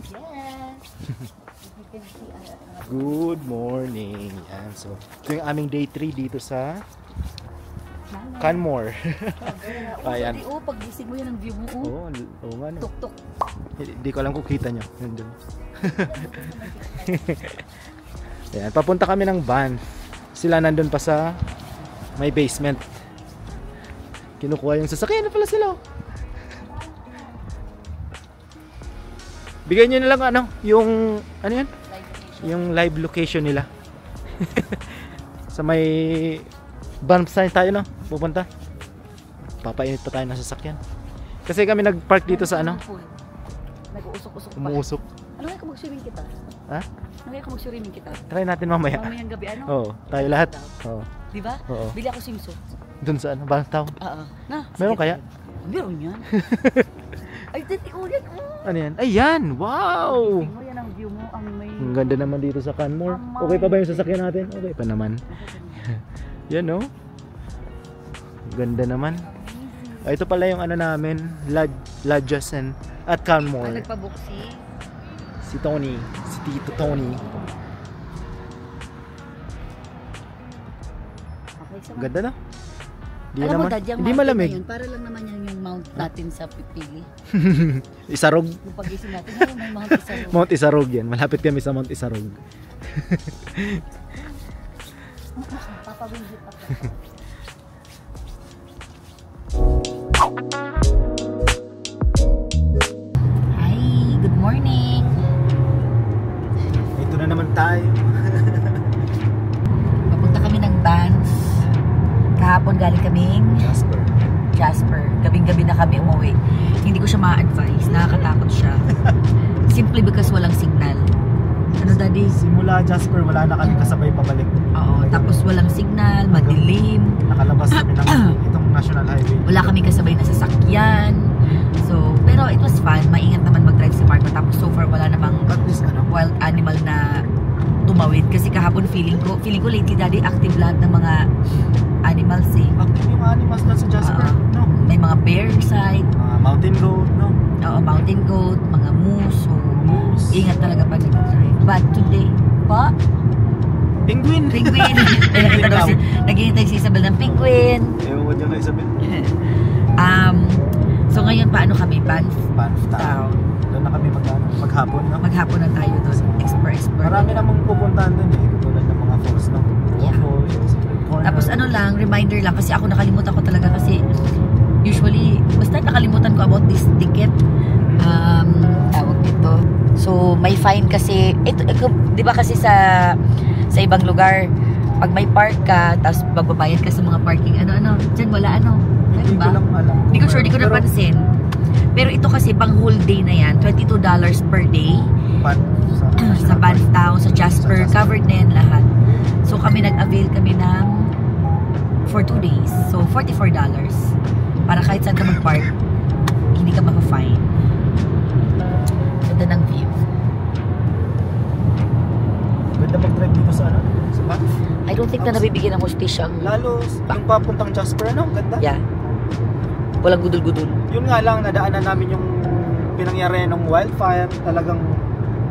Yes. Good morning. Yan. So, ito yung aming day 3 dito sa Canmore. Ayan. Oo, pag-gising mo yan ang view mo. Oo nga no. Tuk-tuk. Hindi ko alam kung kita nyo. Nandun. Ayan. Papunta kami ng van. Sila nandun pa sa may basement. Kinukuha yung sasakyan na pala sila. Bigay nyo na lang ano, yung ano yan? Yung live location nila. Sa may bump sign tayo no, pupunta. Papainit pa tayo ng sasakyan. Kasi kami nag-park dito sa ano? Nag-uusok-usok pa. Umuusok. Ano nga kung mag-swimming kita? Ha? Ano nga kung mag-swimming kita? Try natin mamaya. Mamayang gabi ano? Oo, tayo lahat. Oo. Di ba? Oo. Bili ako swimsuit. Doon sa ano, Bangtown. Oo. Na. Meron kaya? Meron yan. Ay, dati ko yan. Ano yan? Ayan! Wow! Tingnan mo yan ang view mo. Ang may... Ang ganda naman dito sa Canmore. Okay pa ba yung sasakyan natin? Okay pa naman. Yan no? Ganda naman. Ito pala yung ano namin, Ladjasen at Canmore. Nagpabook Si Tony, si Tito Tony. Okay, so Ganda na. Di alam naman, mo, Dad, yung hindi mountain malamig. na yun, para lang naman yan yung mount natin sa Pipili. Isarog. Yung pag-ising natin, ay, may mount Isarog. Mount Isarog yan. Malapit kami sa Mount Isarog. Papawinjit ako. Hi, good morning. Ito na naman tayo. Papunta kami ng Banff. Kahapon galing kaming Jasper. Gabing-gabi na kami umuwi. Hindi ko siya ma-advise. Nakakatakot siya. Simply because walang signal. Ano, Daddy? Simula Jasper, wala na kami kasabay pabalik. Oo. Tapos walang signal, madilim. Nakalabas kami ng itong National Highway. Wala kami kasabay na sasakyan. So, pero it was fun. Maingat naman mag-drive si Marco. Tapos so far wala namang At least ano? wild animal na tumawid. Kasi kahapon feeling ko lately, Daddy, active lahat ng mga animals eh. Active yung animals na sa Jasper, no? May mga bear side, Mountain goat, no? mountain goat, mga moose. So, Moose. ingat talaga pag nag-drive. But today, Penguin! penguin. Naghihintay si Isabel ng penguin. Ewan ko dyan kay Isabel. So ngayon paano kami? Banff Town. Doon na kami maghapon, no? Maghapon na tayo doon. Explore. Marami namang pupuntahan doon eh. Katulad ng mga falls, no? Yeah. Tapos ano lang, reminder lang kasi ako nakalimutan ko talaga kasi usually, basta nakalimutan ko about this ticket. Tawag dito. So may fine kasi ito di ba kasi sa ibang lugar pag may park ka tapos magbabayad ka sa mga parking diyan wala Hindi ko lang alam. Hindi ko sure, hindi ko napansin. Pero ito kasi pang whole day na yan, $22 per day. Sa Banff Town, sa Jasper, covered na yan lahat. So kami nag-avail kami ng for 2 days. So $44 para kahit saan ka mag-park, hindi ka maka-fine. Ganda ng view. Ganda mag-drive dito sa sa Banff. I don't think na nabibigyan ng hostisya ang... Lalo yung papuntang Jasper, ganda. Yeah. Walang gudul-gudul. Yun nga lang, nadaanan namin yung pinangyari ng wildfire. Talagang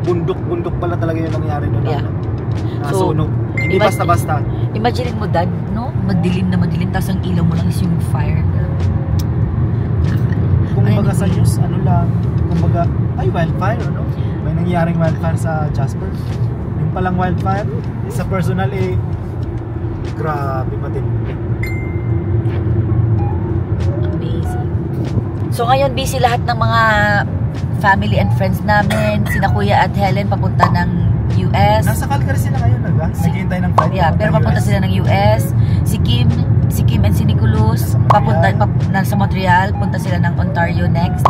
bundok pala talaga yung nangyari doon. Yeah. Nasunog. Hindi basta-basta. Imagine mo, Dad, no? Madilim na madilim, tapos ang ilaw mo lang is yung fire. Kung baga sa news, kung baga, ay wildfire, no? May nangyaring wildfire sa Jasper. Yung palang wildfire, sa personal grabe matindi. Amazing. So ngayon busy lahat ng mga family and friends namin. Sina Kuya at Helen papunta ng US. Nasa Calgary sila ngayon, naghihintay ng flight. Yeah, pero papunta sila ng US. Si Kim and si Nicholas sa Montreal. Punta sila ng Ontario next.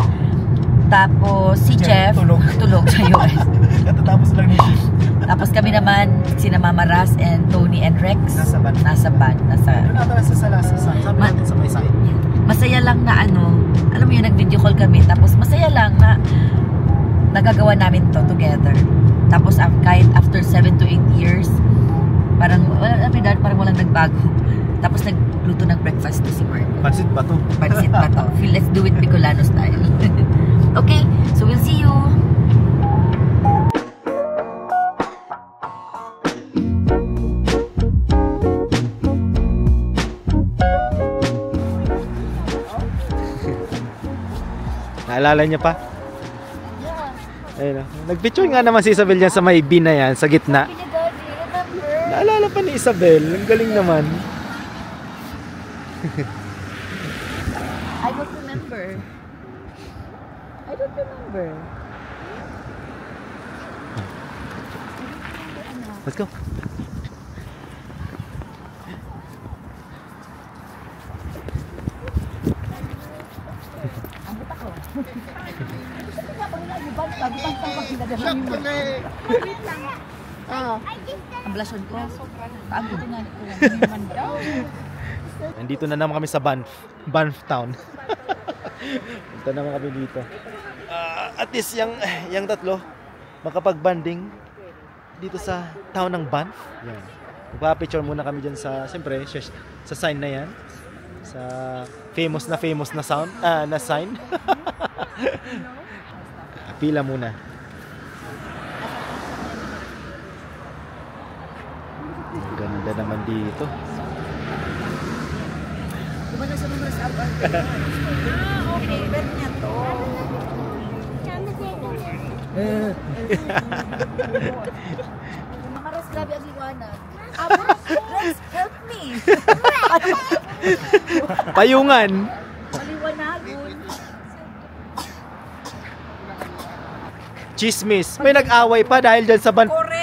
Tapos si Jeff tulog sa US. Katatapos lang ni Jeff. Tapos kami naman, sina Mama Ras and Tony and Rex. Nasa band. Doon natin sa may side. Masaya lang na alam mo yun, nag-video call kami. Tapos masaya lang na nagagawa namin to together. Tapos kahit after 7 to 8 years, parang walang nagbago. Tapos nagluto ng breakfast to si Mark. Pansit ba to? Pansit ba to? Let's do it Bicolano style. Okay, so we'll see you. Naalala niya pa? Ayun, nagpicture nga naman si Isabel yan sa may bin na yan, sa gitna. Naalala pa ni Isabel. Ang galing naman. I don't remember. I don't remember. Let's go. Ang blasyon ko. Ang ito nga. Nandito na naman kami sa Banff Town. Punta naman kami dito. At least yung tatlo makapag-banding dito sa town ng Banff. Yan. Magpa-picture muna kami dyan sa, siyempre, sa sign na yan. Sa famous na sound, na sign. Pila muna. Ang ganda naman dito. Diba na sa numero sa abang? Okay, bet niya to. Mamaras grabe ang liwanag. Rex, help me! Payungan! Maliwanagon. Chismis. May nag-away pa dahil dyan sa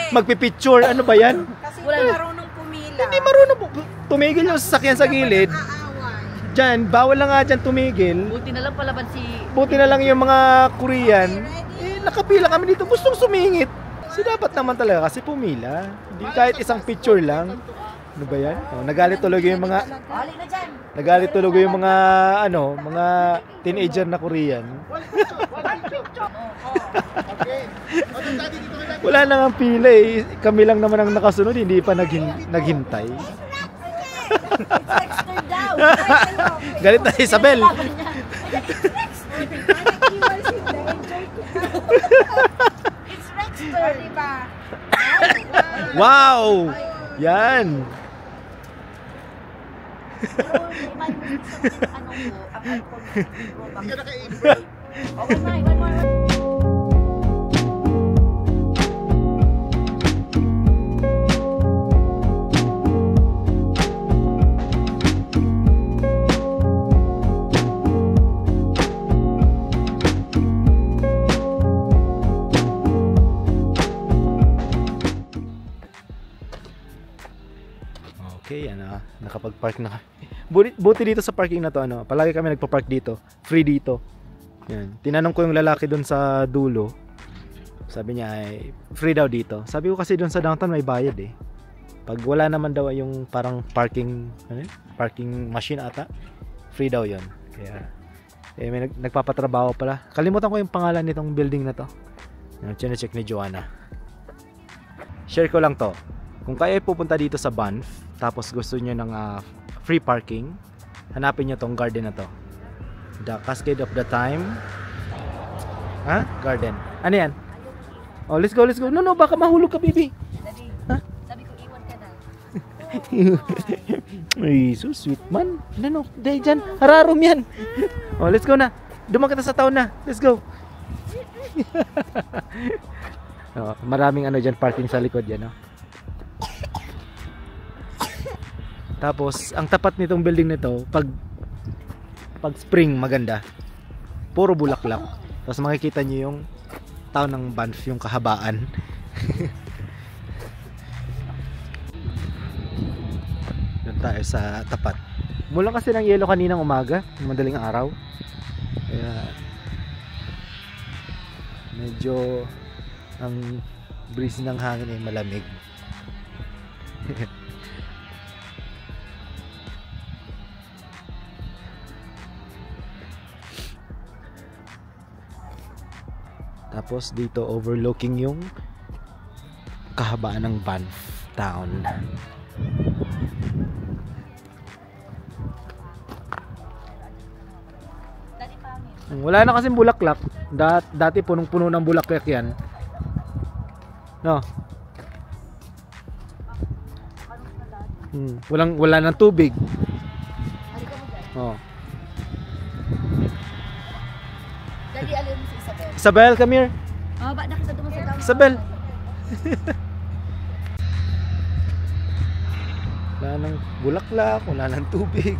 magpipicture. Ano ba yan? Kasi wala marunong pumila. Hindi marunong tumigil yung sasakyan sa gilid. Diyan, bawal na nga dyan tumigil. Buti na lang palaban si... Buti na lang yung mga Korean. Nakapila kami dito. Gustong sumingit. So dapat naman talaga kasi pumila. Hindi kahit isang picture lang. Ano ba yan? Nagalit tuloy yung mga... Hali na dyan! Nagalit tuloy yung mga mga teenager na Korean. Wala na nga pila eh. Kami lang naman ang nakasunod, hindi pa naghintay. Galit na si Isabel. It's Rexter, diba? Wow! Yan! Okay, nakapag-park na. Buti dito sa parking na to, palagi kami nagpa-park dito. Free dito. Yan. Tinanong ko yung lalaki doon sa dulo. Sabi niya ay free daw dito. Sabi ko kasi doon sa downtown may bayad eh. Pag wala naman daw yung parang parking machine ata, free daw 'yon. Kaya may nagpapatrabaho pala. Kalimutan ko yung pangalan nitong building na to. Yung chine-check ni Joanna. Share ko lang to. Kung kayo ay pupunta dito sa Banff, tapos gusto niyo ng free parking, hanapin niyo tong garden na to. The Cascade of the Time. Garden. Ano yan? Oh, let's go. No, baka mahulog ka, baby. Daddy, sabi ko iwan ka na. Ay, so sweet man. No, dahil dyan, hararom yan. Oh, let's go na. Dumaan kita sa town na. Let's go. Maraming dyan, parking sa likod yan, Tapos, ang tapat nitong building nito, pag spring maganda, puro bulaklak. Tapos makikita niyo yung town ng Banff, yung kahabaan. Doon tayo sa tapat. Mula kasi ng yelo kaninang umaga, madaling araw. Kaya medyo ang breeze ng hangin ay malamig. Tapos dito overlooking yung kahabaan ng Banff Town. Wala na kasing bulaklak. Dati punong-puno ng bulaklak yan. No. Wala nang tubig. Oh. Daddy, Isabel, come here. Ba na kita duman sa tao. Isabel. Wala nang bulaklak, wala nang tubig.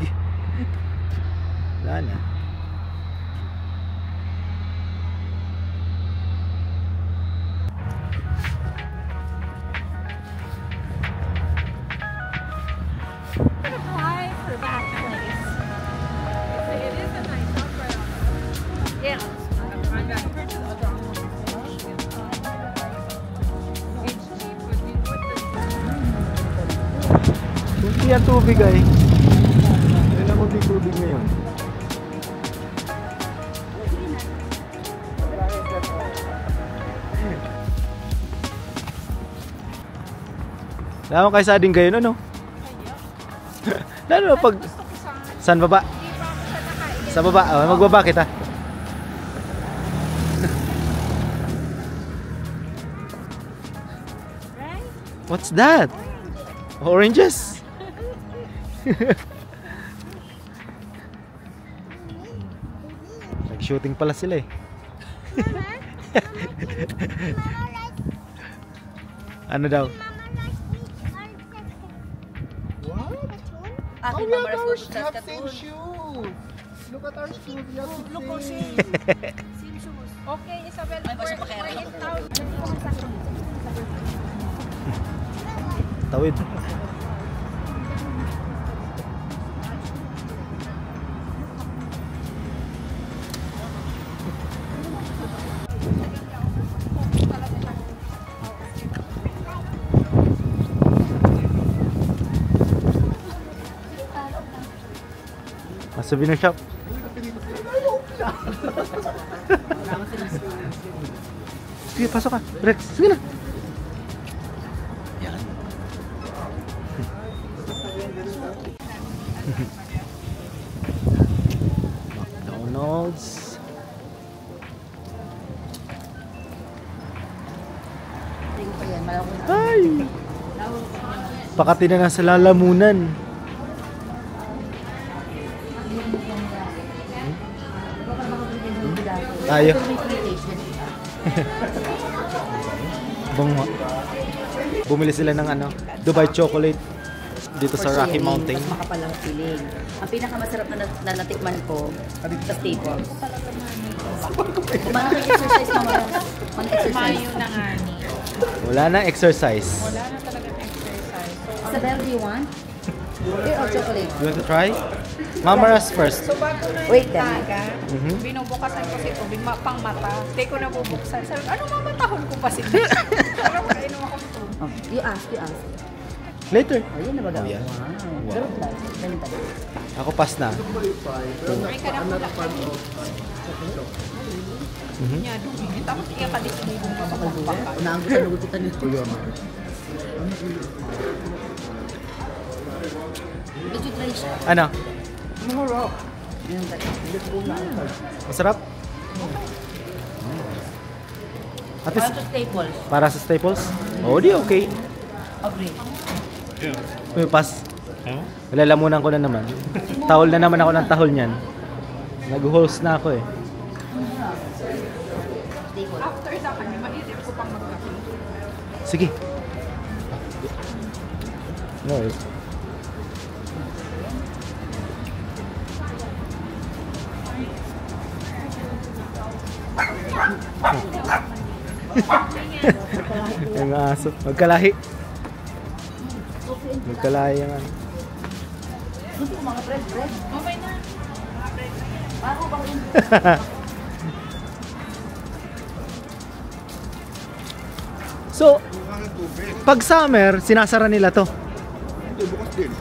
Wala na. Apply for that place. It is a nice umbrella. Yeah. It's cheap, but we put the Kunti ang tubig ay. Ayun ang kunti tubig ngayon. Lalo kayo sa ading gayon, ano? Lalo pag... Saan baba? Sa baba. Oh, magbaba kita. What's that? Oranges? Nag-shooting pala sila eh. Ano daw? Akin Oh, mamaras yeah, ko we sa have same katun. shoes. Look at our shoes. We have Look ko same. Same shoes. Okay, Isabel, Ay, basta we're pakialam in ako. town. Tawid. Souvenir shop. Sige, pasok ka. Rex, sige na. Yan. McDonald's. Ay! Pakati na nasa lalamunan. Tayo. Bungo. Bumili sila ng ano, Dubai chocolate dito sa Rocky Mountain. Mas makapalang feeling. Ang pinakamasarap na natikman ko sa Staples. Kumana exercise mamaya. Mag-exercise. Mayo na nga ni. Wala na exercise. Wala na talaga exercise. So, Isabel, do you want? Here or chocolate? You want to try? Mamaras first. so bago na Wait, yung taga, Mhm. binubukasan ko si tubig, pang mata. Hindi ko nabubuksan. Sabi, ano mamatahon ko pa si Pero kainom ako ng tubig. Oh, you ask. Later. Oh, yan na ba? Oh, yeah. Wow. Wow. Ganun lang. Ganun pala. Ako pass na. May ka na pula. Mhm. Niya, dumingit. Tapos ikakadisibong ka pa. Unahan ko sa nagututan nito. Did you try siya? Ano? Ganun pala. Masarap? At Para least, sa Staples. para sa Staples? Oh, di okay. Agree. Uy, pass. Lalamunan ko na naman. Tahol na naman ako ng tahol niyan. Nag-host na ako eh. Staples. After sa kanya, maisip ko pang magkape. Sige. No worries. Yung aso. Magkalahi. Magkalahi yung ano. Gusto ko mga bread. Okay na. Ako bang yun? So, pag summer, sinasara nila to. Hindi, bukas din.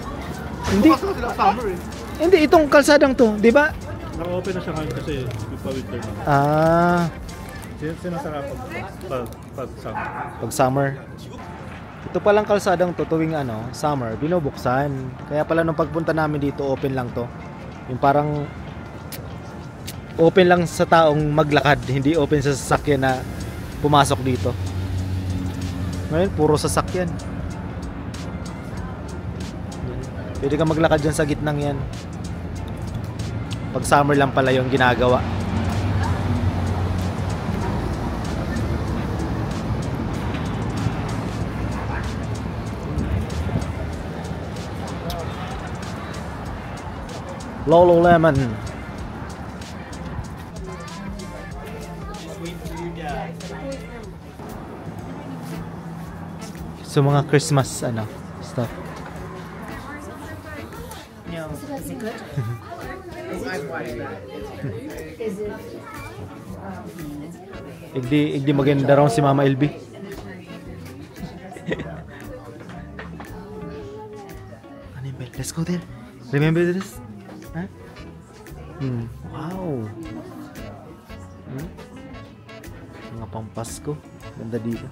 Hindi. Bukas na sila summer eh. Hindi, itong kalsadang to, di ba? Naka-open na siya ngayon kasi pa-winter na. Ah, Sinasara pag summer. pag summer. Ito palang kalsadang to tuwing ano, summer, binubuksan. Kaya pala nung pagpunta namin dito, open lang to. Yung parang open lang sa taong maglakad, hindi open sa sasakyan na pumasok dito. Ngayon, puro sasakyan. Pwede ka maglakad dyan sa gitnang yan. Pag summer lang pala yung ginagawa. Lululemon. So mga Christmas ano stuff. Igdi maganda raw si Mama LB. Ano yun, Bel? Let's go there. Remember this? Huh? Wow. Mga pampasko. Ganda dito.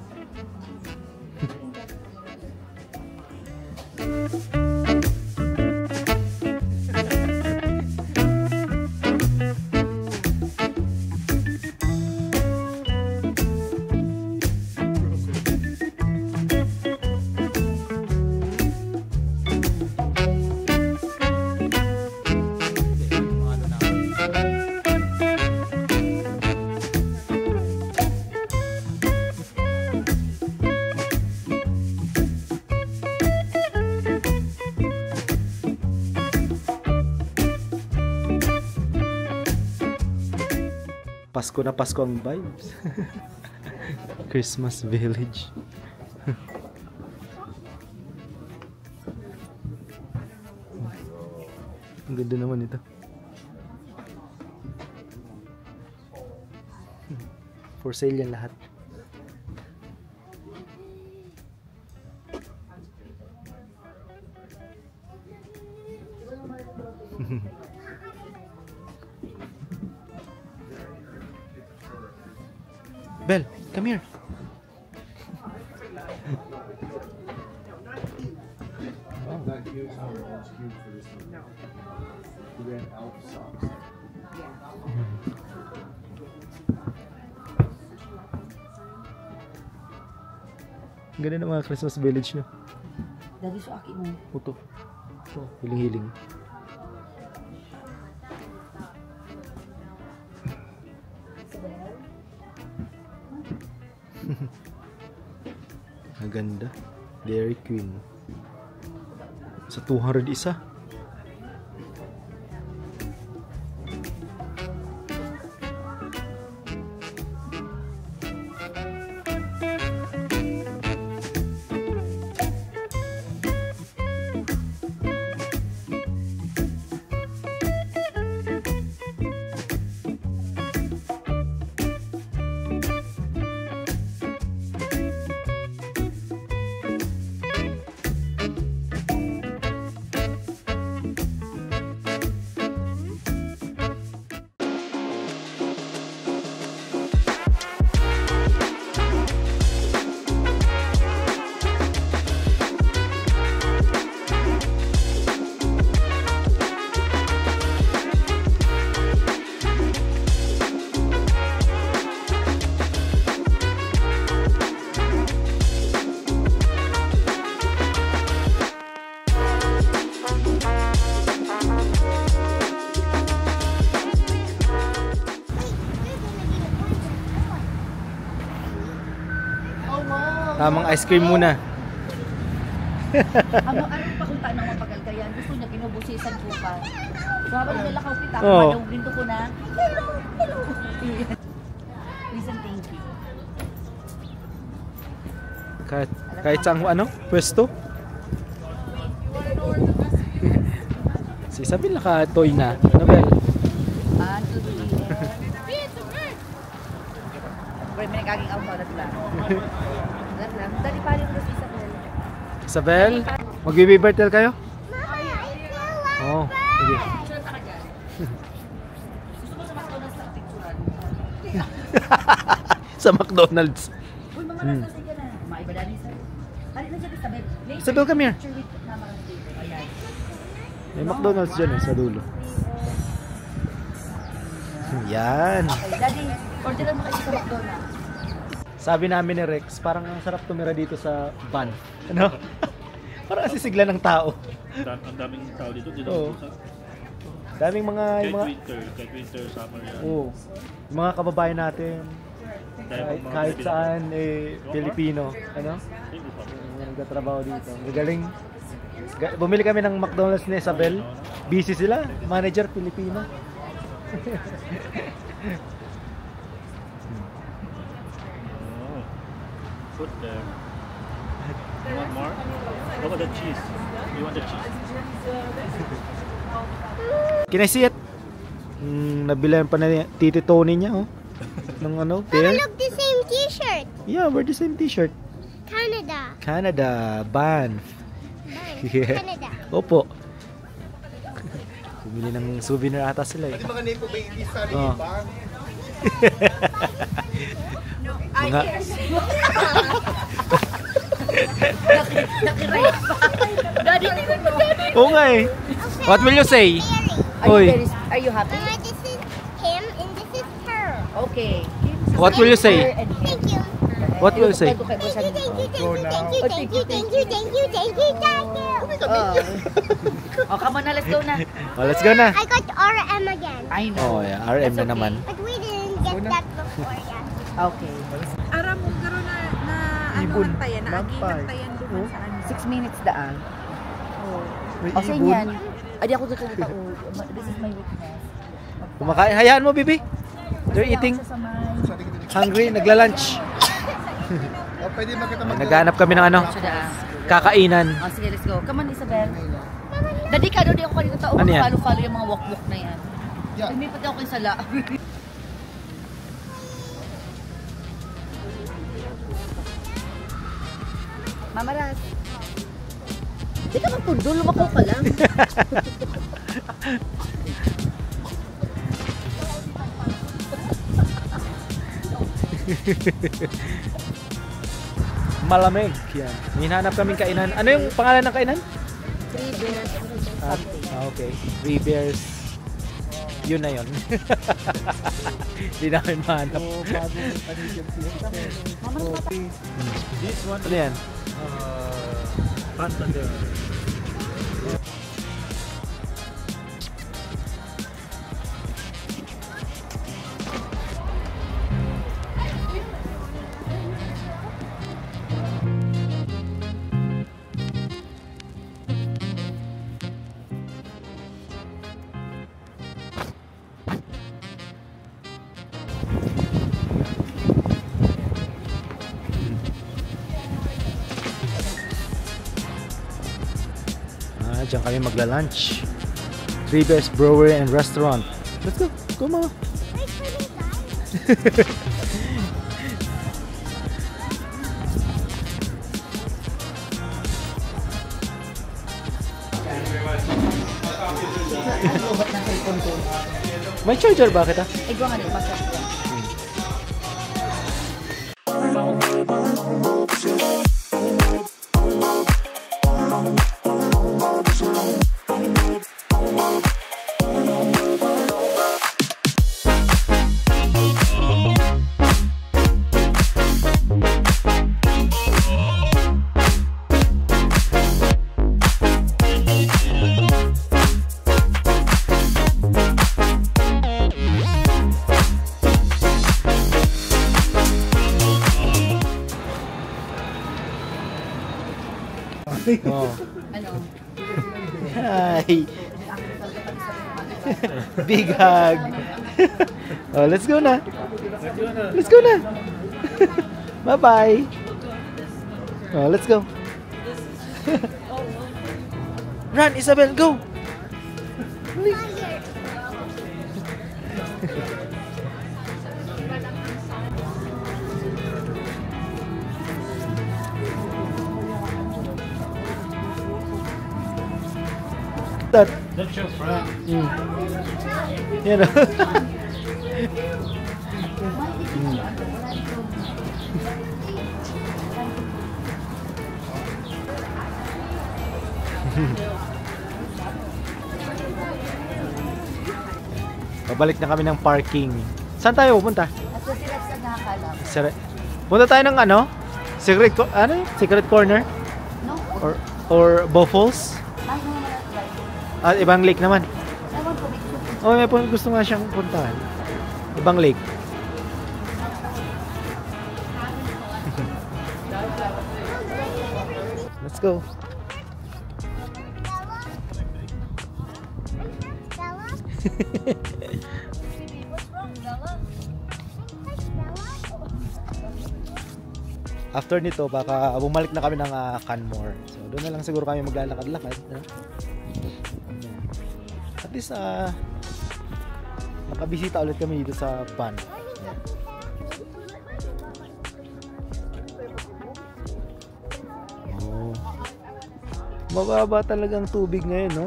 Pasko na Pasko ang vibes. Christmas Village. Ang ganda naman ito. For sale yan lahat. Belle, come here. Ang ganda ng mga Christmas Village nyo. Dali sa akin mo. Ito. Ito, hiling-hiling. Ang ganda. Dairy Queen. Sa 200 isa. Tamang ice cream muna. Ano pakunta ng mapagkalkayan? Gusto niya kinubusisan ko pa. So habang nalakaw kita, Oh. ginto ko na, hello, hello. Listen, thank you. Kahit sa ano, pwesto. Si Isabel naka-toy na. Ano ba? Pero may nagaging auto na sila. Dali pa rin ko si Isabel. Isabel, mag-birthday kayo? Oo, sige. Sa McDonald's. Uy, mga nasa ka na. Maibala ni Isabel. Dali na siya Isabel. Isabel, come here. Picture with Mama dito. Ayan. May McDonald's dyan sa dulo. Yan. Okay, Daddy, orderan mo kayo sa McDonald's. Sabi namin ni Rex, parang ang sarap tumira dito sa van. Ano? Parang kasi sigla ng tao. Ang daming tao dito. Oo. Daming mga... Kahit winter, summer yan. Oo. Yung mga kababayan natin, kahit saan, Pilipino. Ano? Yung nagtatrabaho dito. Gagaling. Bumili kami ng McDonald's ni Isabel. Busy sila. Manager Pilipino. Oh. Put there. You want more? Look at the cheese. You want the cheese? Can I see it? Nabilan pa na Titi Tony niya, oh. Ng ano, Papa, pair. look, the same t-shirt. Yeah, we're the same t-shirt. Canada. Canada, Banff. Yeah. Canada. Opo. Bumili ng souvenir ata sila eh. Pwede mga nepo ba yung isa rin Oh. ba? Mga, Nakiray pa. Daddy, tingnan mo, Daddy. oo nga eh. What will you say? Oy. Are you happy? Mama, this is him and this is her. Okay. What will you say? Thank you. What will you say? Thank you, thank you, thank you, thank you, thank you, thank you, thank you, thank you, thank you. Oh, come on na, let's go na. Oh, let's go na. I got RM again. I know. Oh, yeah, RM na That's okay. naman. But we didn't get that before yet. Okay. Aram mo garo na ano Ibon. tayan, na agi Magpay. tayan duman sa ano. 6 minutes daan. May O, sa ibon. yan. Adi ako dito tao. This is my weakness. Kumakain. Hayaan mo, Bibi. They're eating. Hungry. Nagla-lunch. Oh, pwede makita mag- Naghanap kami ng ano, Sa daan. kakainan. Oh, sige, let's go. Come on, Isabel. Daddy ka daw, di ako kanina tao. Ano yan? Follow-follow yung mga walk-walk na yan. Yeah. Lumipat ako yung sala. Mama Ras. Di ka magpundo, lumakaw ka lang. Malamig. Yan. Hinahanap kaming kainan. Ano yung pangalan ng kainan? 3 bears something. Okay. 3 bears. Yun na yun. Hindi namin mahanap. This one Ano yan? pasta there. Diyan kami magla-lunch. 3 Bears Brewery and Restaurant. Let's go. Go, mama. Wait for me, guys. May charger ba kita? Ay, gawa nga din. Masarap yan. Oh. Ano? Hi. Big hug. Oh, let's go na. Let's go na. Bye-bye. Oh, let's go. Run, Isabel, go. That. That's your friend. You know. Pabalik na kami ng parking. Saan tayo pupunta? At so sila sa nakakalap. Punta tayo ng ano? Secret Secret corner No? or Bofals? Ay, no, no. At ibang lake naman. Ewan ko, may Oh, may gusto nga siyang puntahan. Ibang lake. Let's go. After nito, baka bumalik na kami ng Canmore. So, doon na lang siguro kami maglalakad-lakad. At least, nakabisita ulit kami dito sa Banff. Oh. Mababa talagang tubig ngayon, no?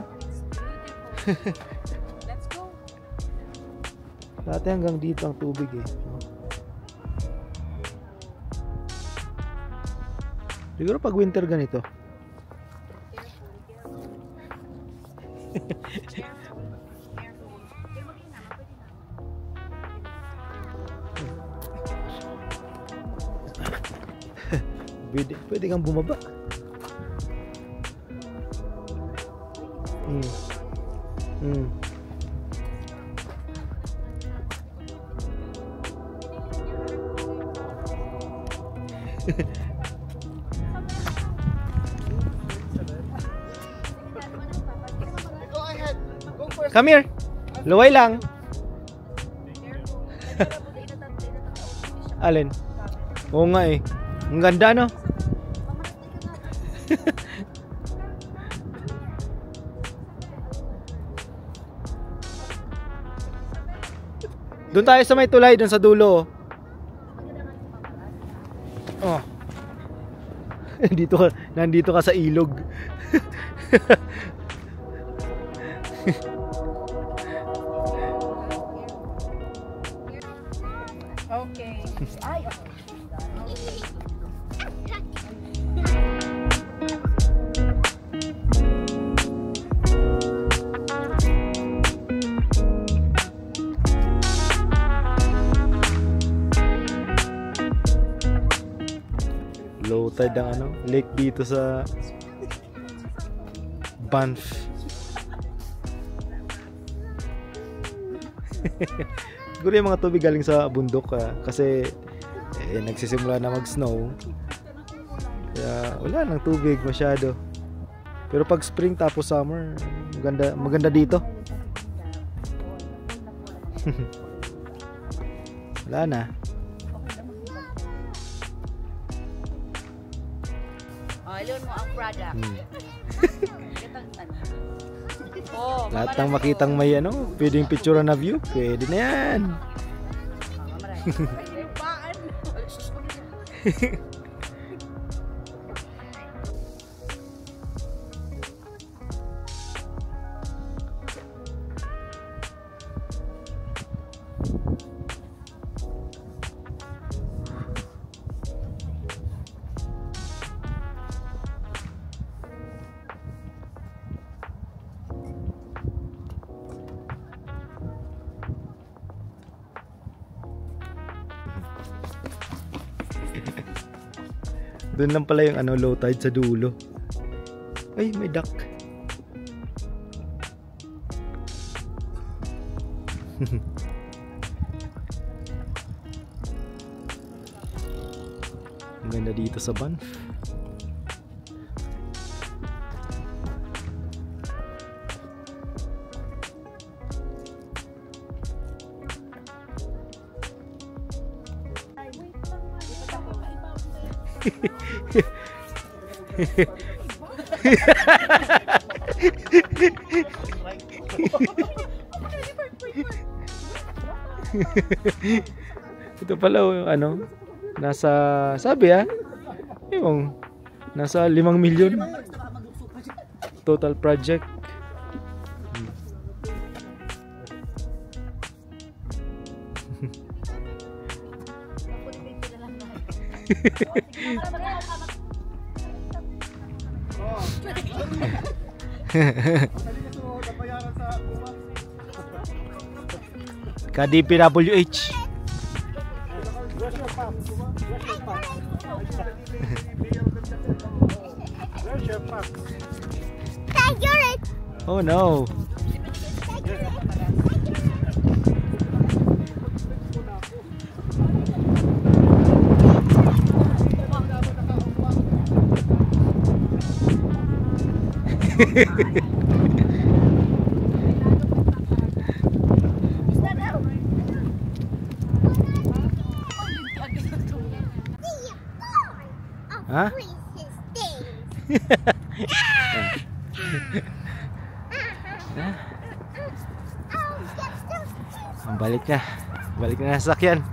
Let's go. Dati hanggang dito ang tubig eh. Siguro pag winter ganito. Pwede kang bumaba. Come here. Luway lang. Alin? Oo nga eh. Ang ganda, no? Doon tayo sa may tulay, doon sa dulo. Oh. Nandito ka sa ilog. Okay. Ay, Low tide ang lake dito sa Banff. Siguro yung mga tubig galing sa bundok kasi nagsisimula na mag-snow. Kaya wala nang tubig masyado. Pero pag spring tapos summer, maganda dito. Wala na. Alon mo ang product. Lahat ng makitang may pwedeng picture na view, pwede na yan. Doon lang pala yung low tide sa dulo. Ay, may duck. Ang ganda dito sa Banff. Ito pala nasa sabi yung nasa 5 milyon total project. KDPWH. Oh no. Ha? Balik na. Balik na sa sasakyan.